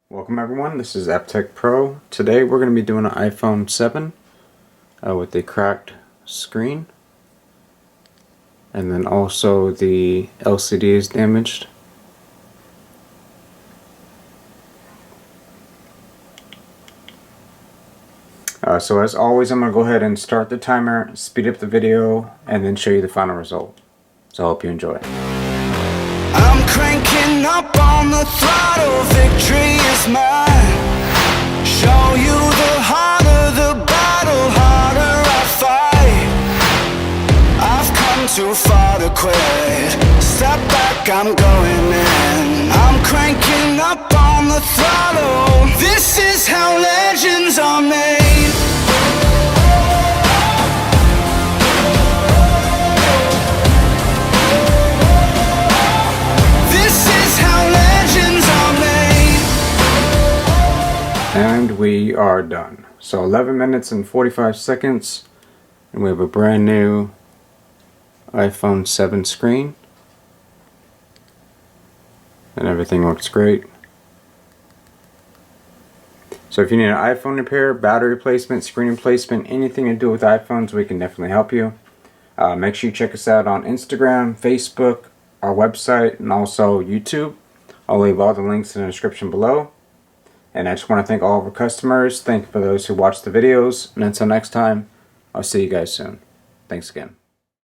Welcome everyone, this is AppTech Pro. Today we're going to be doing an iPhone 7 with a cracked screen, and then also the LCD is damaged. So as always, I'm going to go ahead and start the timer, speed up the video, and then show you the final result. So I hope you enjoy. I'm cranking up on the throttle, victory is mine. Show you the harder the battle, harder I fight. I've come too far to quit. Step back, I'm going in. I'm cranking up on the throttle. This is how legends are made. And we are done. So 11 minutes and 45 seconds, and we have a brand new iPhone 7 screen, and everything looks great. So if you need an iPhone repair, battery replacement, screen replacement, anything to do with iPhones, we can definitely help you. Make sure you check us out on Instagram, Facebook, our website, and also YouTube. I'll leave all the links in the description below. And I just want to thank all of our customers. Thank you for those who watch the videos. And until next time, I'll see you guys soon. Thanks again.